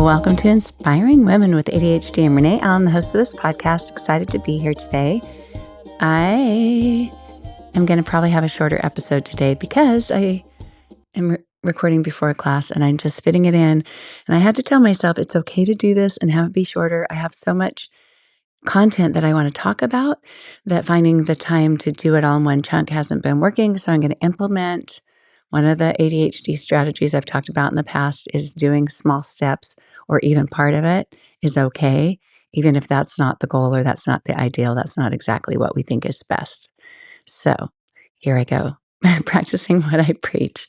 Welcome to Inspiring Women with ADHD. I'm Renee. I'm the host of this podcast. Excited to be here today. I am going to probably have a shorter episode today because I am recording before a class and I'm just fitting it in. And I had to tell myself it's okay to do this and have it be shorter. I have so much content that I want to talk about that finding the time to do it all in one chunk hasn't been working. So I'm going to implement one of the ADHD strategies I've talked about in the past is doing small steps, or even part of it is okay, even if that's not the goal or that's not the ideal. That's not exactly what we think is best. So here I go, practicing what I preach.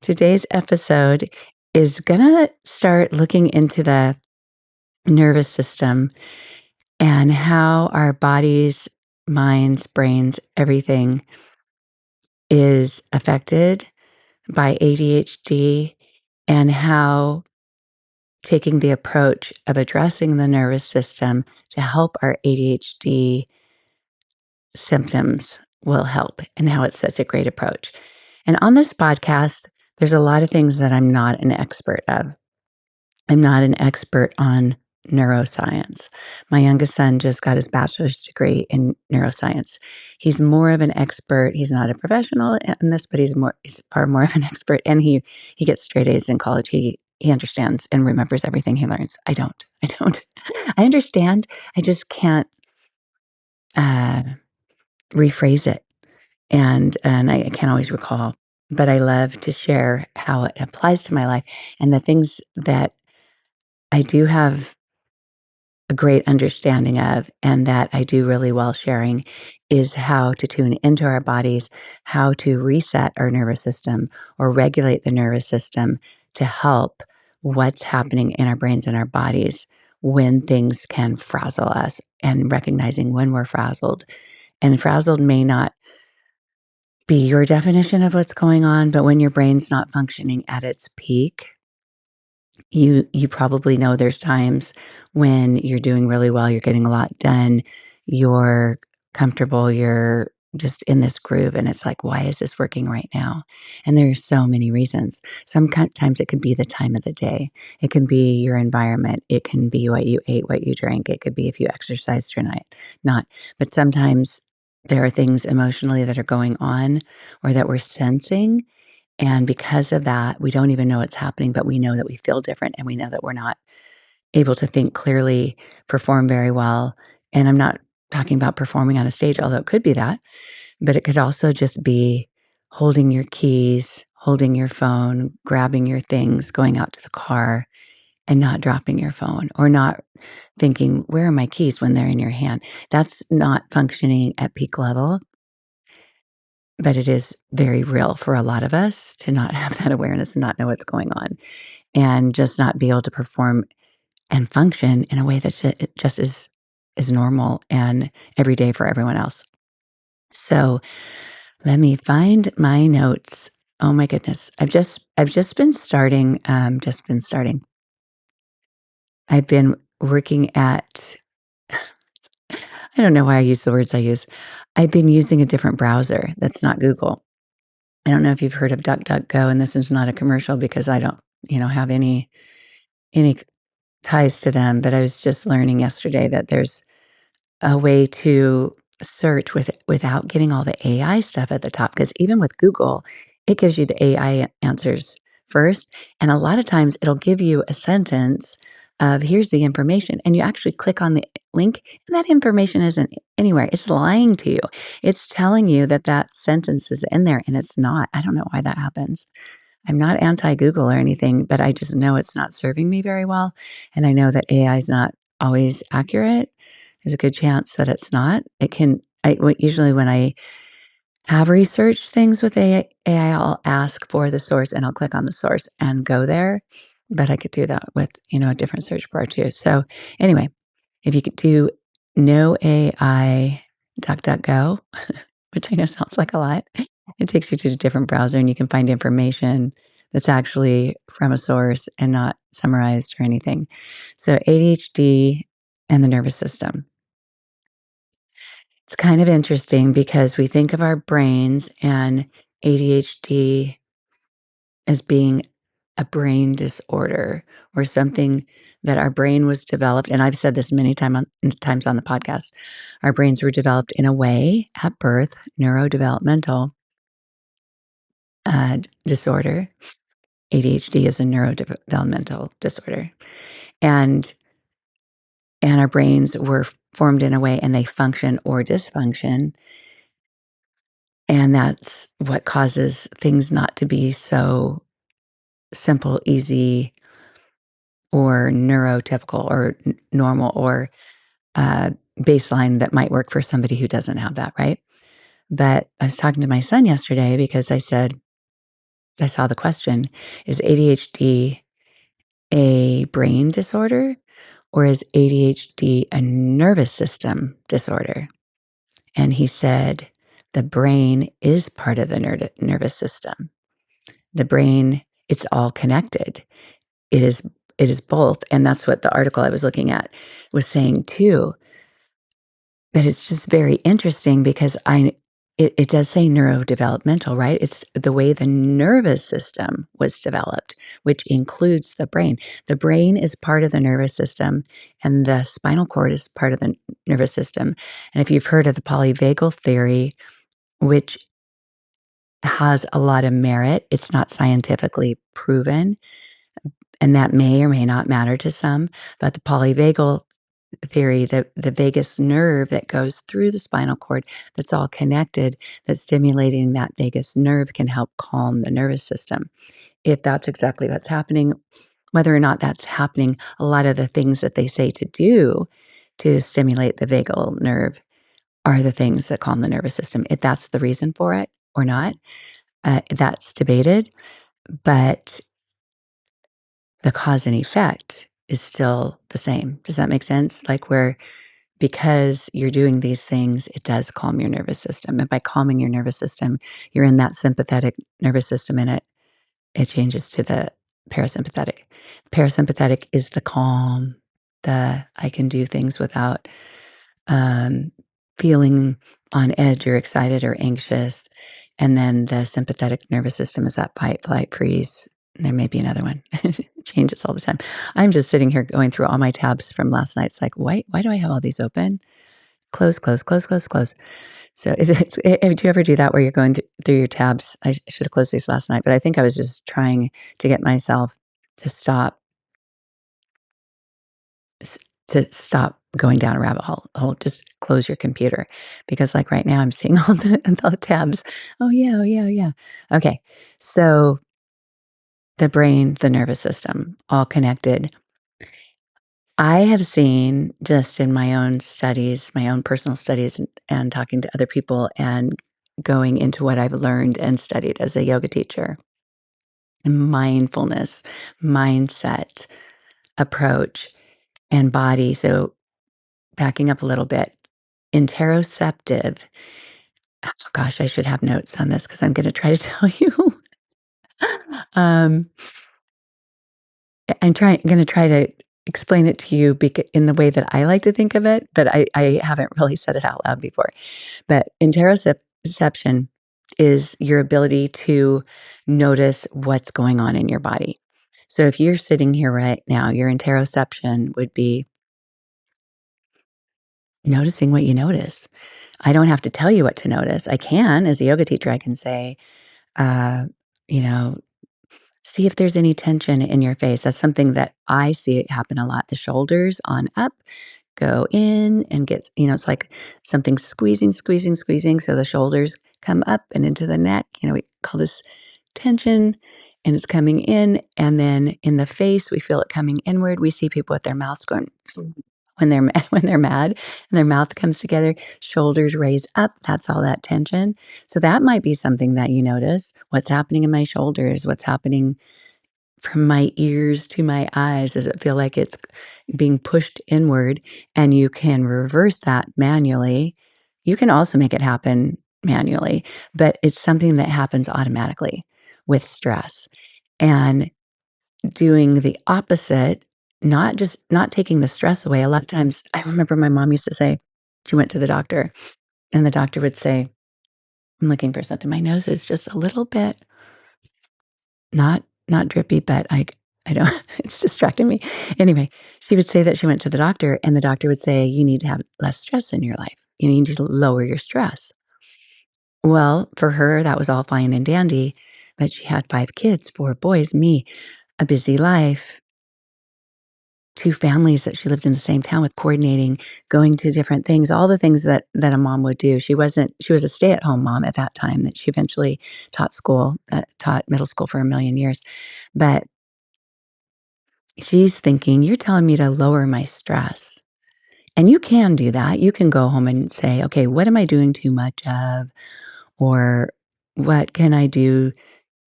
Today's episode is going to start looking into the nervous system and how our bodies, minds, brains, everything is affected by ADHD, and how taking the approach of addressing the nervous system to help our ADHD symptoms will help, and how it's such a great approach. And on this podcast, there's a lot of things that I'm not an expert of. I'm not an expert on neuroscience. My youngest son just got his bachelor's degree in neuroscience. He's more of an expert. He's not a professional in this, but he's far more of an expert. And he gets straight A's in college. He understands and remembers everything he learns. I don't. I don't. I understand. I just can't uh, rephrase it, and I can't always recall. But I love to share how it applies to my life and the things that I do have a great understanding of, and that I do really well sharing, is how to tune into our bodies, how to reset our nervous system or regulate the nervous system to help what's happening in our brains and our bodies when things can frazzle us, and recognizing when we're frazzled. And frazzled may not be your definition of what's going on, but when your brain's not functioning at its peak, you probably know there's times when you're doing really well, you're getting a lot done, you're comfortable, you're just in this groove, and it's like, why is this working right now? And there's so many reasons. Sometimes it could be the time of the day. It can be your environment. It can be what you ate, what you drank. It could be if you exercised or not. But sometimes there are things emotionally that are going on or that we're sensing, and because of that, we don't even know it's happening, but we know that we feel different, and we know that we're not able to think clearly, perform very well. And I'm not talking about performing on a stage, although it could be that, but it could also just be holding your keys, holding your phone, grabbing your things, going out to the car and not dropping your phone, or not thinking, where are my keys, when they're in your hand. That's not functioning at peak level. But it is very real for a lot of us to not have that awareness and not know what's going on, and just not be able to perform and function in a way that it just is normal and everyday for everyone else. So let me find my notes. Oh my goodness. I've just been starting, I've been working at, I don't know why I use the words I use. I've been using a different browser that's not Google. I don't know if you've heard of DuckDuckGo, and this is not a commercial because I don't, have any ties to them, but I was just learning yesterday that there's a way to search without getting all the AI stuff at the top, because even with Google, it gives you the AI answers first, and a lot of times it'll give you a sentence of, "Here's the information," and you actually click on the link, and that information isn't anywhere. It's lying to you. It's telling you that that sentence is in there, and it's not. I don't know why that happens. I'm not anti-Google or anything, but I just know it's not serving me very well, and I know that AI is not always accurate. There's a good chance that it's not. It can usually when I have researched things with AI, I'll ask for the source and I'll click on the source and go there, but I could do that with, a different search bar too. So anyway, if you could do no AI DuckDuckGo, which I know sounds like a lot, it takes you to a different browser and you can find information that's actually from a source and not summarized or anything. So ADHD and the nervous system. It's kind of interesting because we think of our brains and ADHD as being a brain disorder or something that our brain was developed, and I've said this times on the podcast. Our brains were developed in a way at birth, neurodevelopmental disorder. ADHD is a neurodevelopmental disorder, and our brains were formed in a way, and they function or dysfunction, and that's what causes things not to be so simple, easy, or neurotypical, or normal, or uh, baseline that might work for somebody who doesn't have that, right? But I was talking to my son yesterday because I said, I saw the question, is ADHD a brain disorder or is ADHD a nervous system disorder? And he said, the brain is part of the nervous system. The brain, it's all connected. It is it is both. And that's what the article I was looking at was saying too. But it's just very interesting because it does say neurodevelopmental, right? It's the way the nervous system was developed, which includes the brain. The brain is part of the nervous system, and the spinal cord is part of the nervous system. And if you've heard of the polyvagal theory, which has a lot of merit, it's not scientifically proven, and that may or may not matter to some, but the polyvagal theory, the vagus nerve that goes through the spinal cord that's all connected, that stimulating that vagus nerve can help calm the nervous system. If that's exactly what's happening, whether or not that's happening, a lot of the things that they say to do to stimulate the vagal nerve are the things that calm the nervous system. If that's the reason for it or not, that's debated, but the cause and effect is still the same. Does that make sense? Like where because you're doing these things, it does calm your nervous system. And by calming your nervous system, you're in that sympathetic nervous system and it changes to the parasympathetic. Parasympathetic is the calm, the I can do things without um, feeling on edge or excited or anxious. And then the sympathetic nervous system is that fight, flight, freeze. There may be another one. It changes all the time. I'm just sitting here going through all my tabs from last night. It's like, why do I have all these open? Close, close, close, close, close. So do you ever do that where you're going through your tabs? I should have closed these last night, but I think I was just trying to get myself to stop s- stop going down a rabbit hole. Just close your computer because, like right now, I'm seeing all the tabs. Oh yeah, oh yeah, oh yeah. Okay, so the brain, the nervous system, all connected. I have seen just in my own studies, my own personal studies, and talking to other people, and going into what I've learned and studied as a yoga teacher, mindfulness, mindset, approach, and body. So backing up a little bit, interoceptive. Oh, gosh, I should have notes on this because I'm going to try to tell you. um, going to try to explain it to you in the way that I like to think of it, but I haven't really said it out loud before. But interoception is your ability to notice what's going on in your body. So if you're sitting here right now, your interoception would be noticing what you notice. I don't have to tell you what to notice. I can, as a yoga teacher, I can say, uh, you know, see if there's any tension in your face. That's something that I see it happen a lot. The shoulders on up go in and get, it's like something squeezing, squeezing, squeezing. So the shoulders come up and into the neck. We call this tension and it's coming in. And then in the face, we feel it coming inward. We see people with their mouths going when they're when they're mad and their mouth comes together, shoulders raise up. That's all that tension. So that might be something that you notice. What's happening in my shoulders? What's happening from my ears to my eyes? Does it feel like it's being pushed inward? And you can reverse that manually. You can also make it happen manually, but it's something that happens automatically with stress. And doing the opposite, not taking the stress away. A lot of times, I remember my mom used to say, she went to the doctor, and the doctor would say, I'm looking for something. My nose is just a little bit not not drippy, but I don't it's distracting me. Anyway, she would say that she went to the doctor, and the doctor would say, "You need to have less stress in your life. You need to lower your stress." Well, for her, that was all fine and dandy, but she had 5 kids, 4 boys, me, a busy life, 2 families that she lived in the same town with, coordinating, going to different things, all the things that a mom would do. She was a stay-at-home mom at that time that she eventually taught middle school for a million years. But she's thinking, "You're telling me to lower my stress." And you can do that. You can go home and say, "Okay, what am I doing too much of?" Or, "What can I do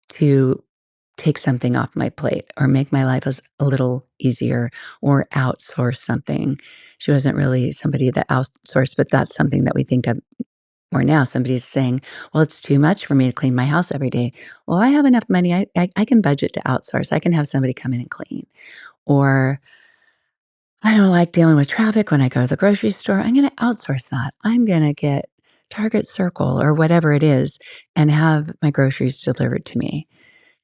to take something off my plate or make my life a little easier or outsource something?" She wasn't really somebody that outsourced, but that's something that we think of more now. Somebody's saying, "Well, it's too much for me to clean my house every day." Well, I have enough money. I can budget to outsource. I can have somebody come in and clean. Or, I don't like dealing with traffic when I go to the grocery store. I'm going to outsource that. I'm going to get Target Circle or whatever it is and have my groceries delivered to me.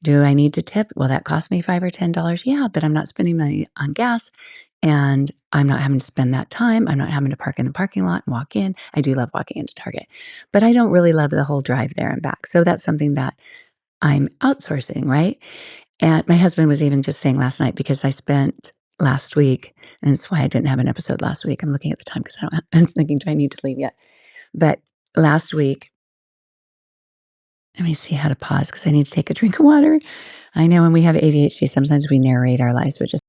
Do I need to tip? Will that cost me 5 or $10? Yeah, but I'm not spending money on gas and I'm not having to spend that time. I'm not having to park in the parking lot and walk in. I do love walking into Target, but I don't really love the whole drive there and back. So that's something that I'm outsourcing, right? And my husband was even just saying last night because I spent last week, and it's why I didn't have an episode last week. I'm looking at the time because I don't have, I'm thinking, do I need to leave yet? But last week, let me see how to pause because I need to take a drink of water. I know when we have ADHD, sometimes we narrate our lives, but just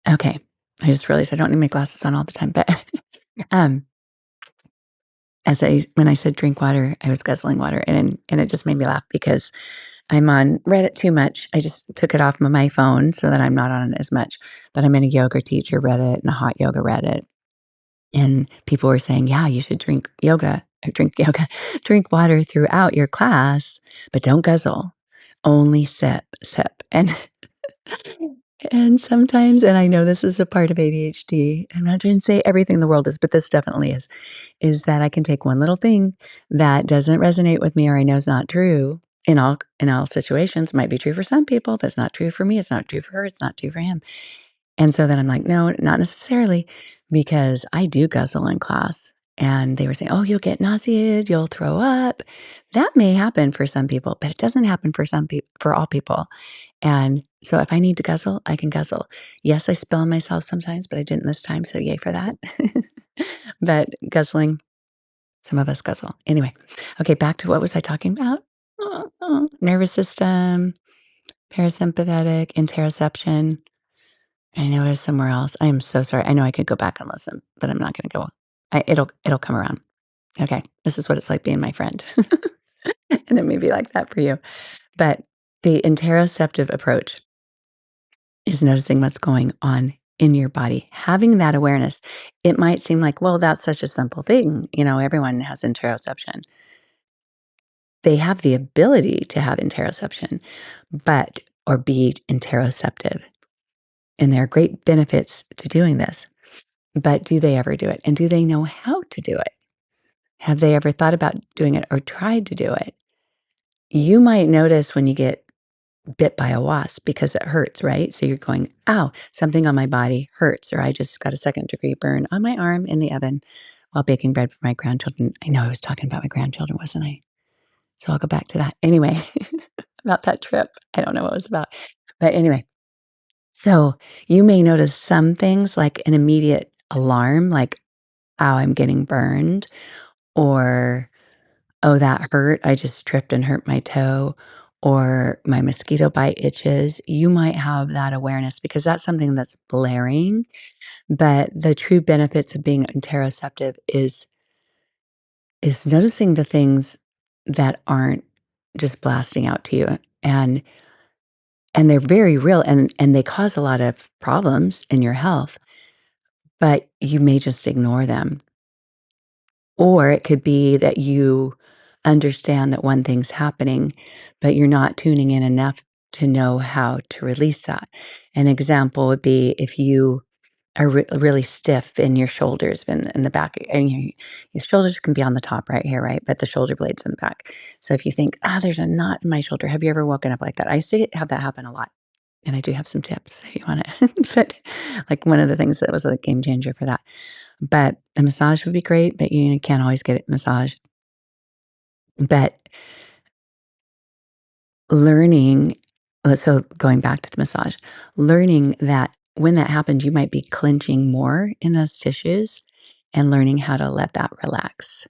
okay. I just realized I don't need my glasses on all the time. But um, when I said drink water, I was guzzling water, and it just made me laugh because I'm on Reddit too much. I just took it off of my phone so that I'm not on it as much. But I'm in a yoga teacher Reddit and a hot yoga Reddit, and people were saying, "Yeah, you should drink yoga, drink water throughout your class, but don't guzzle, only sip, sip." And sometimes, and I know this is a part of ADHD. I'm not trying to say everything in the world is, but this definitely is that I can take one little thing that doesn't resonate with me or I know is not true in all situations. Might be true for some people, but it's not true for me. It's not true for her. It's not true for him. And so then I'm like, no, not necessarily, because I do guzzle in class. And they were saying, oh, you'll get nauseated, you'll throw up. That may happen for some people, but it doesn't happen for some people, for all people. And so if I need to guzzle, I can guzzle. Yes, I spill on myself sometimes, but I didn't this time. So yay for that. But guzzling, some of us guzzle. Anyway, okay, back to what was I talking about? Nervous system, parasympathetic, interoception. I know it was somewhere else. I am so sorry. I know I could go back and listen, but I'm not gonna go. It'll come around. Okay, this is what it's like being my friend. And it may be like that for you. But the interoceptive approach is noticing what's going on in your body, having that awareness. It might seem like, well, that's such a simple thing. Everyone has interoception. They have the ability to have interoception, or be interoceptive. And there are great benefits to doing this. But do they ever do it? And do they know how to do it? Have they ever thought about doing it or tried to do it? You might notice when you get bit by a wasp because it hurts, right? So you're going, ow, something on my body hurts, or I just got a second-degree burn on my arm in the oven while baking bread for my grandchildren. I know I was talking about my grandchildren, wasn't I? So I'll go back to that. Anyway, about that trip. I don't know what it was about. But anyway, so you may notice some things like an immediate alarm, like, "Ow, I'm getting burned," or, "Oh, that hurt. I just tripped and hurt my toe," or, "My mosquito bite itches." You might have that awareness because that's something that's blaring, but the true benefits of being interoceptive is noticing the things that aren't just blasting out to you, and they're very real, and they cause a lot of problems in your health, but you may just ignore them. Or it could be that you understand that one thing's happening, but you're not tuning in enough to know how to release that. An example would be if you are really stiff in your shoulders, in the back, and your shoulders can be on the top right here, right? But the shoulder blades in the back. So if you think, "Ah, there's a knot in my shoulder," have you ever woken up like that? I used to have that happen a lot, and I do have some tips if you want it. But like one of the things that was a game changer for that. But a massage would be great, but you can't always get a massage. But learning, so going back to the massage, learning that when that happens, you might be clenching more in those tissues and learning how to let that relax.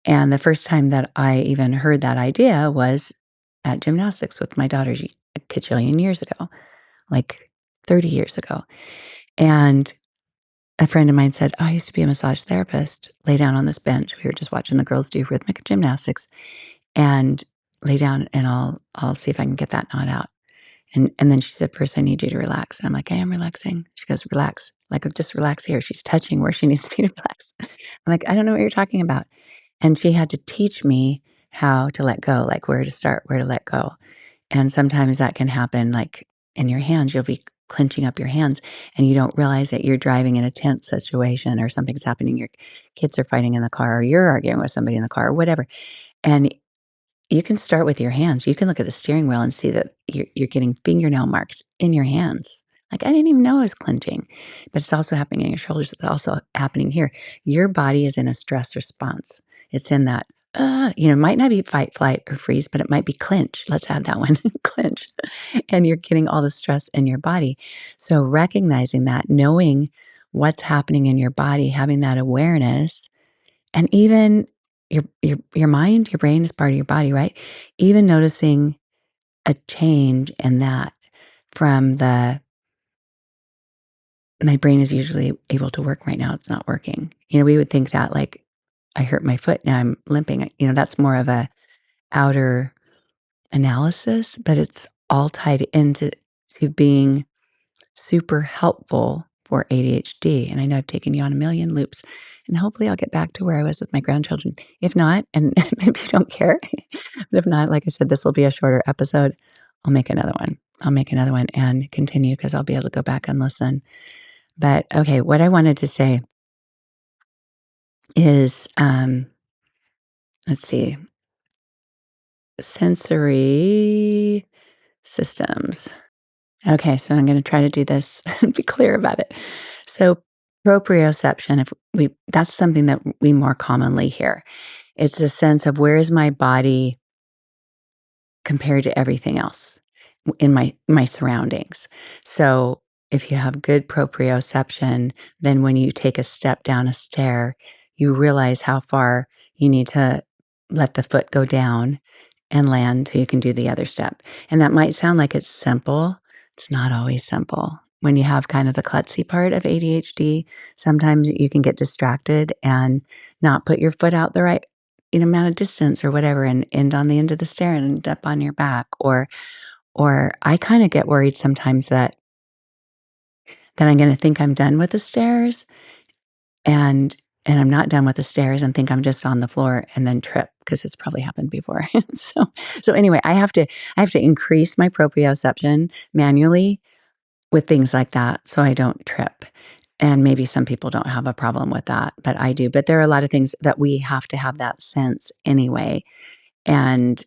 And the first time that I even heard that idea was at gymnastics with my daughters a kajillion years ago, like 30 years ago. And a friend of mine said, "Oh, I used to be a massage therapist. Lay down on this bench." We were just watching the girls do rhythmic gymnastics and lay down and I'll see if I can get that knot out. And then she said, "First, I need you to relax." And I'm like, "I am relaxing." She goes, "Relax. Like, just relax here." She's touching where she needs to be to relax. I'm like, "I don't know what you're talking about." And she had to teach me how to let go, like where to start, where to let go. And sometimes that can happen like in your hands. You'll be clenching up your hands and you don't realize that you're driving in a tense situation or something's happening. Your kids are fighting in the car or you're arguing with somebody in the car or whatever. And you can start with your hands. You can look at the steering wheel and see that you're getting fingernail marks in your hands. Like, I didn't even know I was clenching, but it's also happening in your shoulders. It's also happening here. Your body is in a stress response. It's in that, it might not be fight, flight, or freeze, but it might be clench. Let's add that one, clench. And you're getting all the stress in your body. So recognizing that, knowing what's happening in your body, having that awareness, and even your mind, your brain is part of your body, right? Even noticing a change in that from the my brain is usually able to work right now, it's not working. We would think that like I hurt my foot, now I'm limping. That's more of a outer analysis, but it's all tied into being super helpful for ADHD. And I know I've taken you on a million loops, and hopefully I'll get back to where I was with my grandchildren. If not, and maybe you don't care, but if not, like I said, this will be a shorter episode. I'll make another one. I'll make another one and continue because I'll be able to go back and listen. But okay, what I wanted to say is, let's see, sensory systems. Okay, so I'm going to try to do this and be clear about it. So, proprioception, if we that's something that we more commonly hear. It's a sense of where is my body compared to everything else in my surroundings. So, if you have good proprioception, then when you take a step down a stair, you realize how far you need to let the foot go down and land so you can do the other step. And that might sound like it's simple. It's not always simple. When you have kind of the klutzy part of ADHD, sometimes you can get distracted and not put your foot out the right amount of distance or whatever and end on the end of the stair and end up on your back. Or I kind of get worried sometimes that I'm going to think I'm done with the stairs and I'm not done with the stairs and think I'm just on the floor and then trip because it's probably happened before. So anyway, I have to increase my proprioception manually with things like that so I don't trip. And maybe some people don't have a problem with that, but I do. But there are a lot of things that we have to have that sense anyway and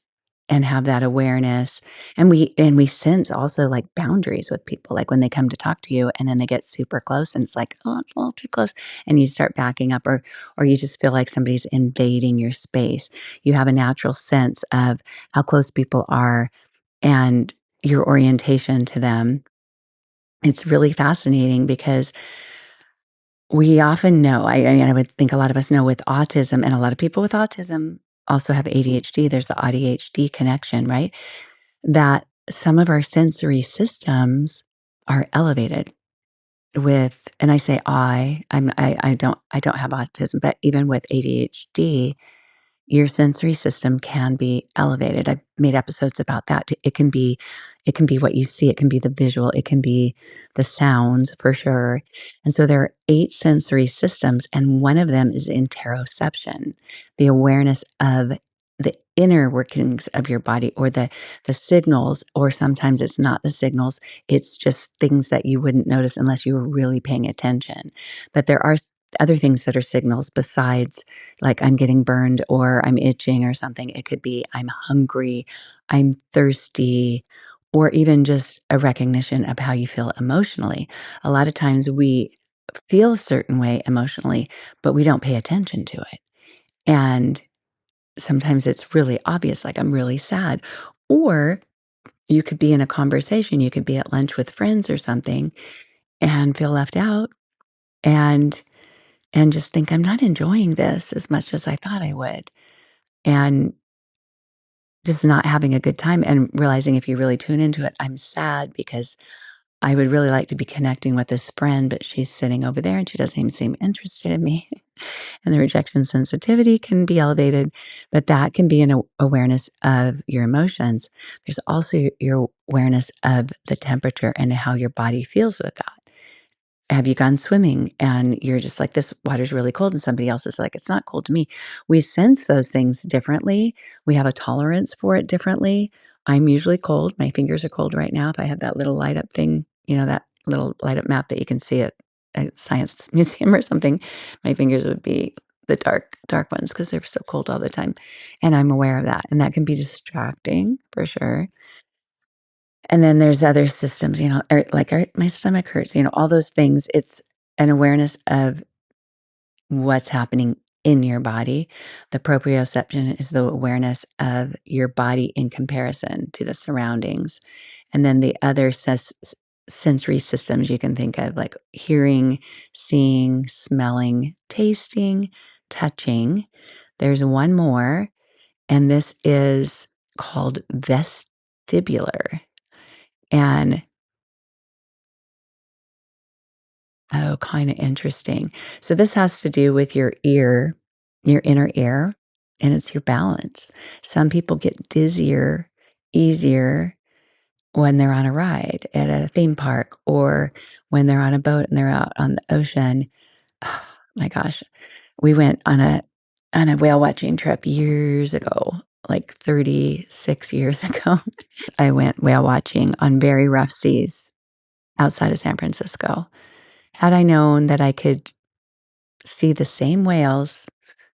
have that awareness. And we sense also like boundaries with people, like when they come to talk to you and then they get super close and it's like, oh, it's a little too close, and you start backing up, or you just feel like somebody's invading your space. You have a natural sense of how close people are and your orientation to them. It's really fascinating because we often know, I would think a lot of us know with autism, and a lot of people with autism also have ADHD. There's the ADHD connection, right? That some of our sensory systems are elevated with, and I say I don't have autism, but even with ADHD, your sensory system can be elevated. I've made episodes about that. It can be what you see, it can be the visual, it can be the sounds for sure. And so there are 8 sensory systems and one of them is interoception, the awareness of the inner workings of your body or the signals, or sometimes it's not the signals, it's just things that you wouldn't notice unless you were really paying attention. But there are other things that are signals besides, like, I'm getting burned or I'm itching or something. It could be I'm hungry, I'm thirsty, or even just a recognition of how you feel emotionally. A lot of times we feel a certain way emotionally, but we don't pay attention to it. And sometimes it's really obvious, like, I'm really sad. Or you could be in a conversation, you could be at lunch with friends or something and feel left out and just think, "I'm not enjoying this as much as I thought I would." And just not having a good time and realizing, if you really tune into it, I'm sad because I would really like to be connecting with this friend, but she's sitting over there and she doesn't even seem interested in me. And the rejection sensitivity can be elevated, but that can be an awareness of your emotions. There's also your awareness of the temperature and how your body feels with that. Have you gone swimming and you're just like, this water's really cold, and somebody else is like, it's not cold to me? We sense those things differently. We have a tolerance for it differently. I'm usually cold. My fingers are cold right now. If I had that little light up thing, that little light up map that you can see at a science museum or something, my fingers would be the dark, dark ones because they're so cold all the time. And I'm aware of that. And that can be distracting for sure. And then there's other systems, or like, my stomach hurts, all those things. It's an awareness of what's happening in your body. The proprioception is the awareness of your body in comparison to the surroundings. And then the other sensory systems you can think of, like hearing, seeing, smelling, tasting, touching. There's one more, and this is called vestibular. And oh, kinda interesting. So this has to do with your inner ear, and it's your balance. Some people get dizzier easier when they're on a ride at a theme park, or when they're on a boat and they're out on the ocean. My gosh, we went on a whale watching trip years ago, like 36 years ago. I went whale watching on very rough seas outside of San Francisco. Had I known that I could see the same whales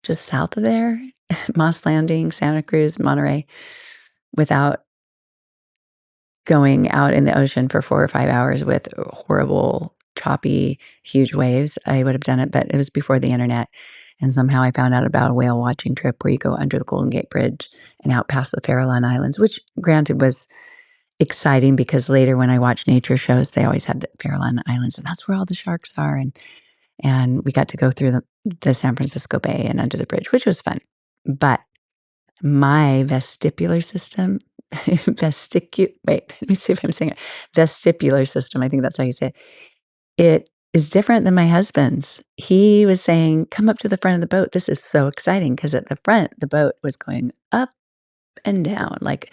just south of there, Moss Landing, Santa Cruz, Monterey, without going out in the ocean for 4 or 5 hours with horrible, choppy, huge waves, I would have done it, but it was before the internet, and somehow I found out about a whale watching trip where you go under the Golden Gate Bridge and out past the Farallon Islands, which granted was exciting because later when I watch nature shows, they always had the Farallon Islands, and that's where all the sharks are, and we got to go through the San Francisco Bay and under the bridge, which was fun. But my vestibular system, wait, let me see if I'm saying it. Vestibular system, I think that's how you say it. It is different than my husband's. He was saying, "Come up to the front of the boat. This is so exciting," because at the front, the boat was going up and down, like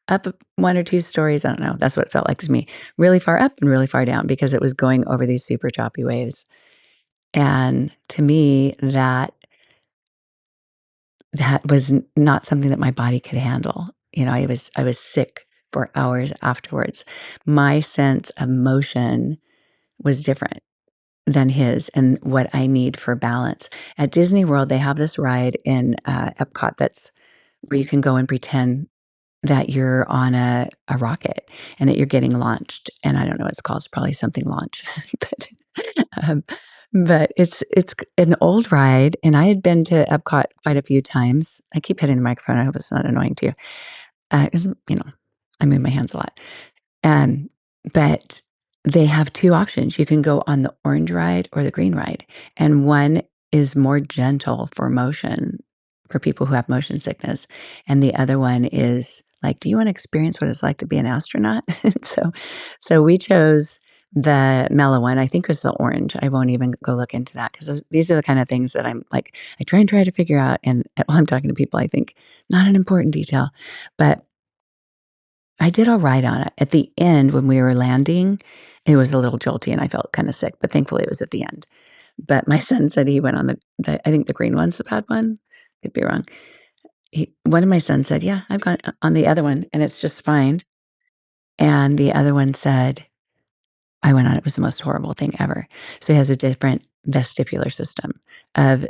up 1 or 2 stories. I don't know. That's what it felt like to me. Really far up and really far down because it was going over these super choppy waves. And to me, that was not something that my body could handle. I was sick for hours afterwards. My sense of motion was different than his and what I need for balance. At Disney World, they have this ride in, Epcot that's where you can go and pretend that you're on a rocket and that you're getting launched, and I don't know what it's called, it's probably something launch, but, um, but it's an old ride, and I had been to Epcot quite a few times. I keep hitting the microphone, I hope it's not annoying to you, 'cause, I move my hands a lot. Um, but they have 2 options. You can go on the orange ride or the green ride, and one is more gentle for motion for people who have motion sickness, and the other one is like, "Do you wanna experience what it's like to be an astronaut?" So we chose the mellow one. I think it was the orange. I won't even go look into that because these are the kind of things that I'm like, I try to figure out, and while I'm talking to people, I think, not an important detail, but I did alright on it. At the end, when we were landing, it was a little jolty and I felt kinda sick, but thankfully it was at the end. But my son said he went on the I think the green one's the bad one? Could be wrong. one of my sons said, "Yeah, I've gone on the other one, and it's just fine." And the other one said, "I went on, it was the most horrible thing ever." So he has a different vestibular system of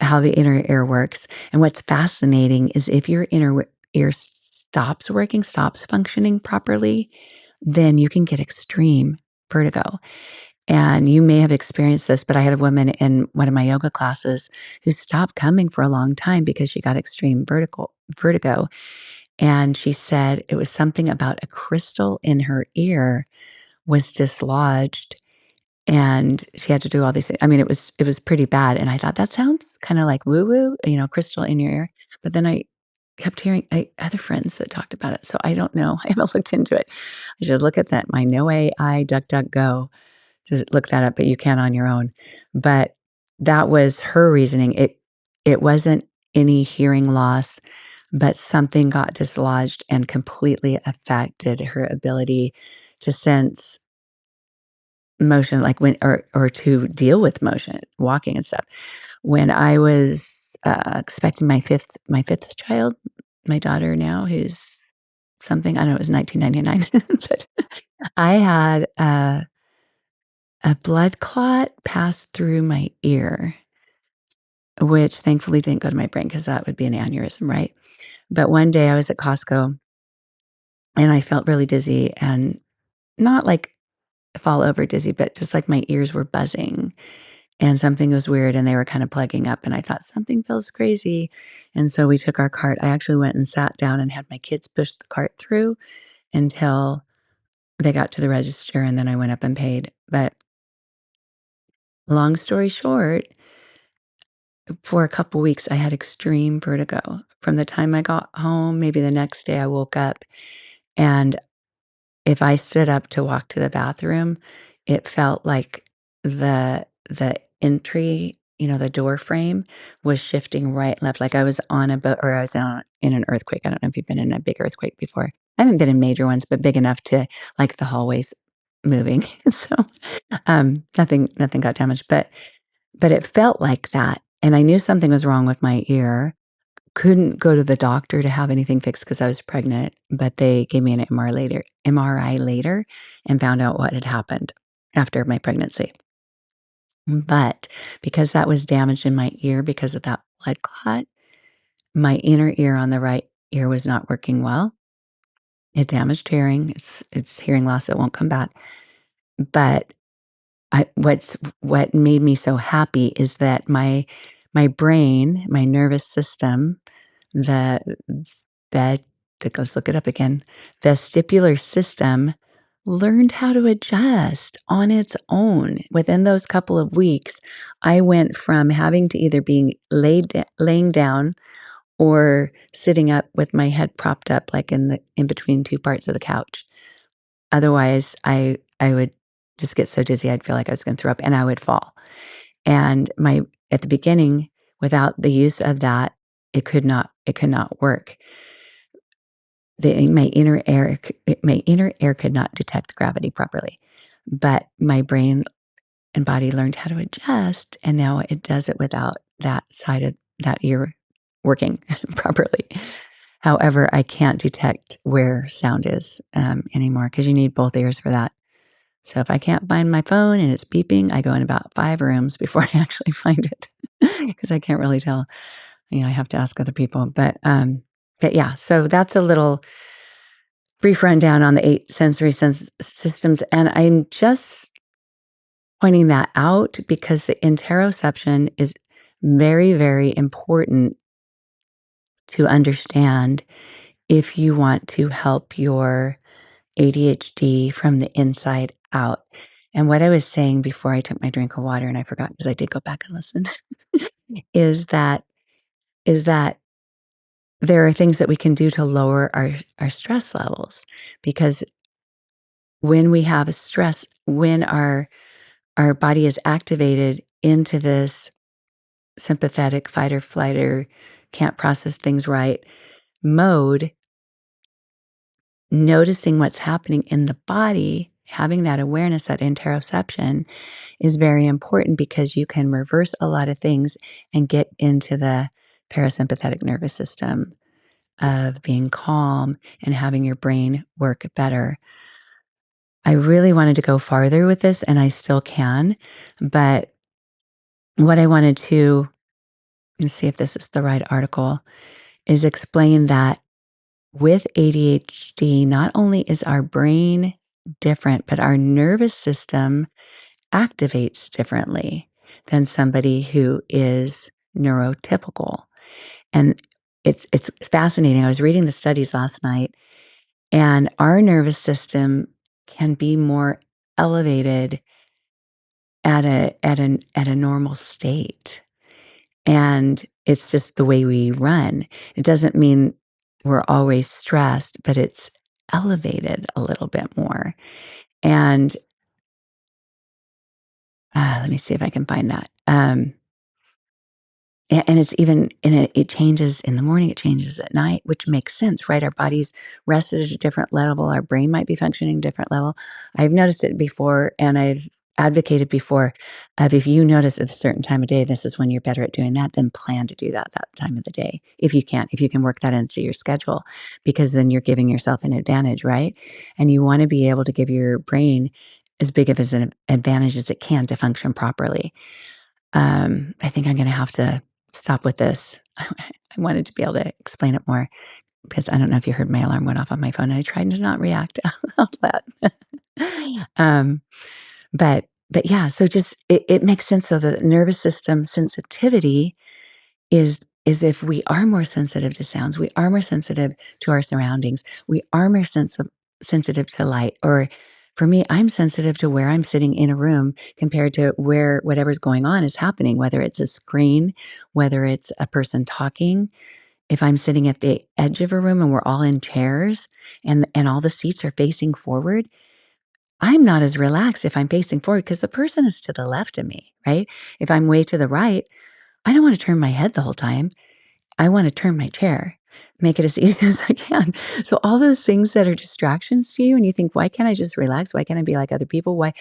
how the inner ear works. And what's fascinating is if your inner ear stops working, stops functioning properly, then you can get extreme vertigo. And you may have experienced this, but I had a woman in one of my yoga classes who stopped coming for a long time because she got extreme vertigo. And she said it was something about a crystal in her ear was dislodged and she had to do all these things. I mean, it was pretty bad, and I thought, "That sounds kinda like woo-woo, crystal in your ear." But then I kept hearing other friends that talked about it, so I don't know. I haven't looked into it. I should look at that, my No AI DuckDuckGo, just look that up, but you can on your own. But that was her reasoning. It wasn't any hearing loss, but something got dislodged and completely affected her ability to sense motion, like when or to deal with motion, walking and stuff. When I was, expecting my fifth child, my daughter now, who's something, I don't know, it was 1999, but I had a blood clot pass through my ear, which thankfully didn't go to my brain because that would be an aneurysm, right? But one day I was at Costco and I felt really dizzy and not like fall over dizzy, but just like my ears were buzzing. And something was weird and they were kind of plugging up and I thought something feels crazy. And so we took our cart. I actually went and sat down and had my kids push the cart through until they got to the register and then I went up and paid. But long story short, for a couple weeks I had extreme vertigo. From the time I got home, maybe the next day I woke up and if I stood up to walk to the bathroom, it felt like the entry, the door frame was shifting right, left, like I was on a boat or I was in an earthquake. I don't know if you've been in a big earthquake before. I haven't been in major ones, but big enough to like the hallways moving. So, nothing got damaged, but it felt like that, and I knew something was wrong with my ear. Couldn't go to the doctor to have anything fixed because I was pregnant, but they gave me an MRI later and found out what had happened after my pregnancy. But because that was damaged in my ear because of that blood clot, my inner ear on the right ear was not working well. It damaged hearing. It's hearing loss that won't come back. But what made me so happy is that my brain, my nervous system, the vet let's look it up again, vestibular system learned how to adjust on its own. Within those couple of weeks, I went from having to either being laying down or sitting up with my head propped up, like in between two parts of the couch. Otherwise, I would just get so dizzy, I'd feel like I was gonna throw up and I would fall. And my at the beginning, without the use of that, it could not work. My inner ear could not detect gravity properly, but my brain and body learned how to adjust, and now it does it without that side of that ear working properly. However, I can't detect where sound is, anymore because you need both ears for that. So if I can't find my phone and it's beeping, I go in about 5 rooms before I actually find it because I can't really tell. I have to ask other people, but yeah, so that's a little brief rundown on the 8 sensory systems, and I'm just pointing that out because the interoception is very, very important to understand if you want to help your ADHD from the inside out. And what I was saying before I took my drink of water, and I forgot because I did go back and listen, is that there are things that we can do to lower our stress levels because when we have a stress, when our body is activated into this sympathetic fight or flight or can't process things right mode, noticing what's happening in the body, having that awareness, that interoception is very important because you can reverse a lot of things and get into the parasympathetic nervous system, of being calm and having your brain work better. I really wanted to go farther with this, and I still can, but what I wanted to, let's see if this is the right article, is explain that with ADHD, not only is our brain different, but our nervous system activates differently than somebody who is neurotypical. And it's fascinating. I was reading the studies last night, and our nervous system can be more elevated at a normal state. And it's just the way we run. It doesn't mean we're always stressed, but it's elevated a little bit more. And let me see if I can find that. And it's even and it changes in the morning, it changes at night, which makes sense, right? Our body's rested at a different level, our brain might be functioning a different level. I've noticed it before, and I've advocated before of if you notice at a certain time of day, this is when you're better at doing that, then plan to do that time of the day. If you can work that into your schedule, because then you're giving yourself an advantage, right? And you want to be able to give your brain as big of as an advantage as it can to function properly. I think I'm gonna have to stop with this. I wanted to be able to explain it more because I don't know if you heard my alarm went off on my phone, and I tried to not react out loud. Um, but yeah, so just it makes sense though, the nervous system sensitivity is if we are more sensitive to sounds, we are more sensitive to our surroundings, we are more sensitive to light, or for me, I'm sensitive to where I'm sitting in a room compared to where whatever's going on is happening, whether it's a screen, whether it's a person talking. If I'm sitting at the edge of a room and we're all in chairs and all the seats are facing forward, I'm not as relaxed if I'm facing forward because the person is to the left of me, right? If I'm way to the right, I don't want to turn my head the whole time. I wanna turn my chair, make it as easy as I can. So all those things that are distractions to you and you think, "Why can't I just relax? Why can't I be like other people? Why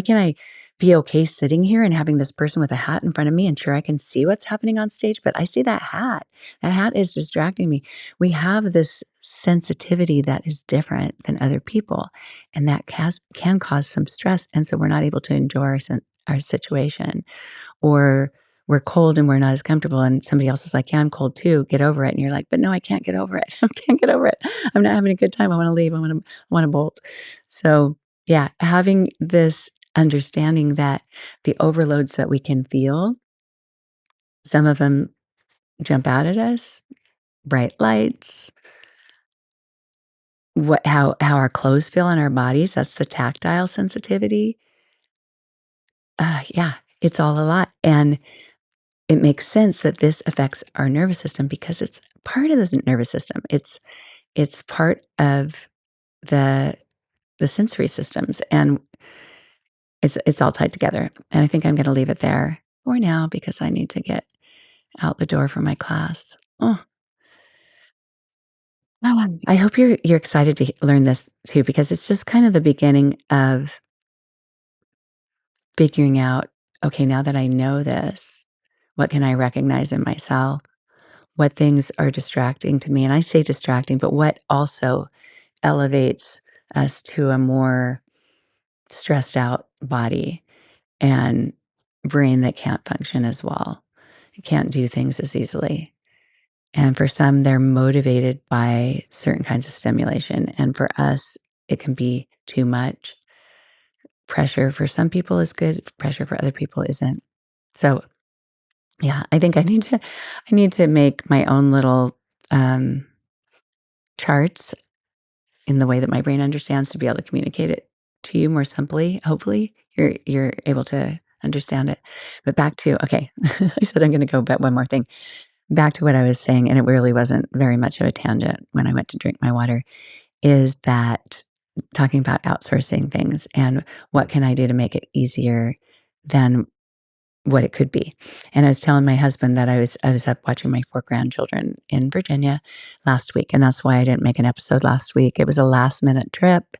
can't I be okay sitting here and having this person with a hat in front of me and sure I can see what's happening on stage, but I see that hat. That hat is distracting me." We have this sensitivity that is different than other people, and that can cause some stress, and so we're not able to enjoy our situation. Or we're cold and we're not as comfortable and somebody else is like, "Yeah, I'm cold too. Get over it." And you're like, "But no, I can't get over it. I can't get over it. I'm not having a good time. I wanna leave. I wanna bolt." So, yeah, having this understanding that the overloads that we can feel, some of them jump out at us, bright lights, how our clothes feel on our bodies, that's the tactile sensitivity. Yeah, it's all a lot, and it makes sense that this affects our nervous system because it's part of the nervous system. It's part of the the sensory systems, and it's all tied together. And I think I'm going to leave it there for now because I need to get out the door for my class. Oh, I hope you're excited to learn this too because it's just kind of the beginning of figuring out. Okay, now that I know this, what can I recognize in myself? What things are distracting to me? And I say distracting, but what also elevates us to a more stressed out body and brain that can't function as well. It can't do things as easily. And for some, they're motivated by certain kinds of stimulation. And for us, it can be too much. Pressure for some people is good, pressure for other people isn't. So yeah, I think I need to make my own little um, charts in the way that my brain understands to be able to communicate it to you more simply. Hopefully, you're able to understand it. But back to okay, I said I'm going to go back one more thing. Back to what I was saying, and it really wasn't very much of a tangent when I went to drink my water. Is that talking about outsourcing things and what can I do to make it easier than what it could be. And I was telling my husband that I was up watching my 4 grandchildren in Virginia last week, and that's why I didn't make an episode last week. It was a last minute trip.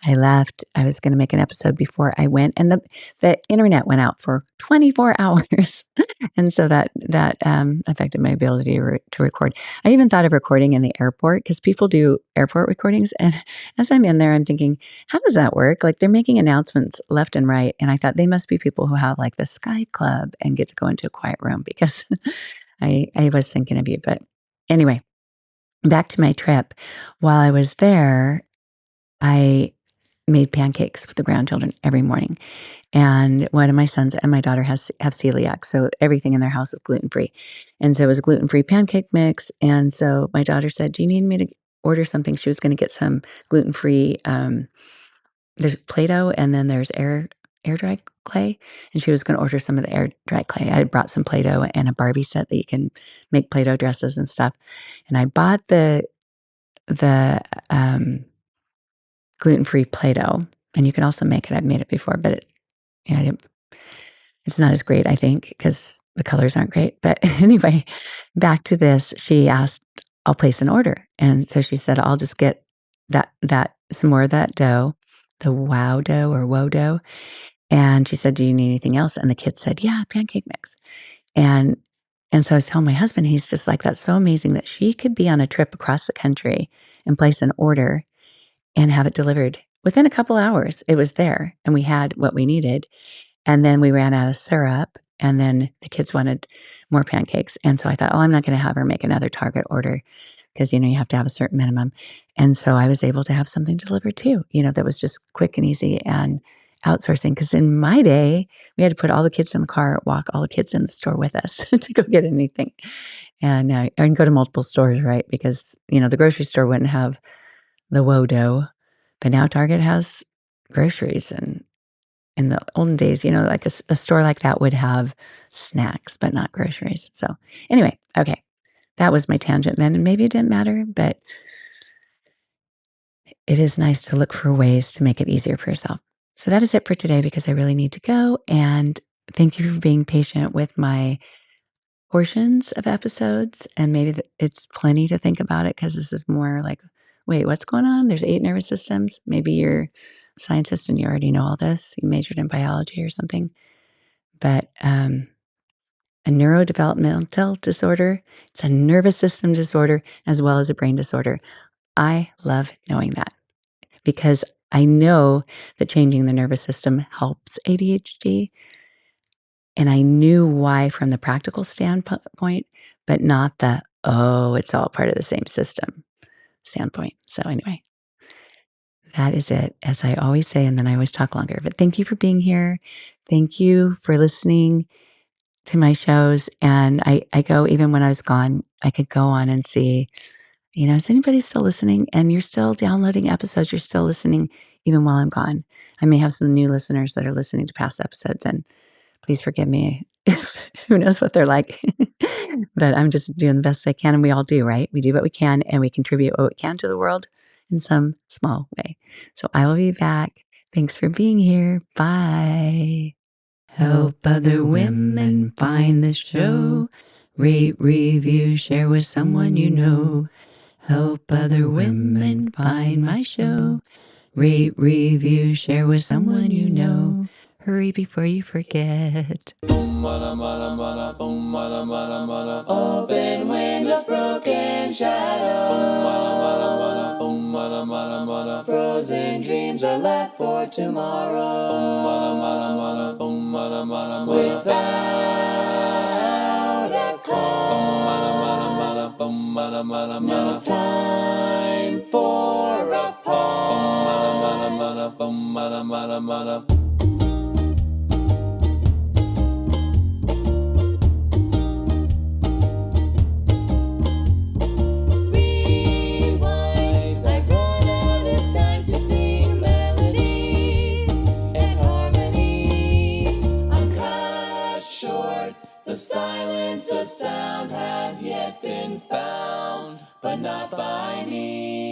I left. I was gonna make an episode before I went, and the internet went out for 24 hours, and so that affected my ability to record. I even thought of recording in the airport because people do airport recordings, and as I'm in there, I'm thinking, "How does that work?" Like, they're making announcements left and right, and I thought they must be people who have, like, the Sky Club and get to go into a quiet room because I was thinking of you, but anyway, back to my trip. While I was there, I made pancakes with the grandchildren every morning. And one of my sons and my daughter have celiac, so everything in their house is gluten-free. And so it was a gluten-free pancake mix, and so my daughter said, "Do you need me to order something?" She was gonna get some gluten-free, there's Play-Doh and then there's air dry clay, and she was gonna order some of the air dry clay. I had brought some Play-Doh and a Barbie set that you can make Play-Doh dresses and stuff, and I bought the, um, gluten-free Play-Doh, and you can also make it. I've made it before, but yeah, I didn't it's not as great, I think, because the colors aren't great, but anyway, back to this, she asked, "I'll place an order," and so she said, "I'll just get that some more of that dough, the wow dough or woe dough," and she said, "Do you need anything else?" And the kids said, "Yeah, pancake mix." And and so I was telling my husband, he's just like, "That's so amazing that she could be on a trip across the country and place an order and have it delivered within a couple hours. It was there, and we had what we needed, and then we ran out of syrup, and then the kids wanted more pancakes, and so I thought, "Oh, I'm not gonna have her make another Target order because you have to have a certain minimum." And so I was able to have something delivered too, that was just quick and easy and outsourcing. Because in my day, we had to put all the kids in the car, walk all the kids in the store with us to go get anything, and go to multiple stores, right? Because, the grocery store wouldn't have the Wodo, but now Target has groceries, and in the olden days, like a store like that would have snacks, but not groceries. So anyway, okay, that was my tangent then, and maybe it didn't matter, but it is nice to look for ways to make it easier for yourself. So that is it for today because I really need to go. And thank you for being patient with my portions of episodes. And maybe it's plenty to think about it because this is more like, wait, what's going on? There's 8 nervous systems. Maybe you're a scientist and you already know all this. You majored in biology or something. But a neurodevelopmental disorder, it's a nervous system disorder as well as a brain disorder. I love knowing that because I know that changing the nervous system helps ADHD. And I knew why from the practical standpoint, but not the, oh, it's all part of the same system standpoint. So, anyway, that is it, as I always say, and then I always talk longer. But thank you for being here. Thank you for listening to my shows. And I go, even when I was gone, I could go on and see, is anybody still listening? And you're still downloading episodes. You're still listening even while I'm gone. I may have some new listeners that are listening to past episodes, and please forgive me. Who knows what they're like? But I'm just doing the best I can, and we all do, right? We do what we can, and we contribute what we can to the world in some small way. So I will be back. Thanks for being here. Bye. Help other women find the show. Rate, review, share with someone you know. Help other women find my show. Rate, review, share with someone you know. Hurry before you forget. Open windows, broken shadows. Frozen dreams are left for tomorrow. Without a cause. No time for a pause. The silence of sound has yet been found, but not by me.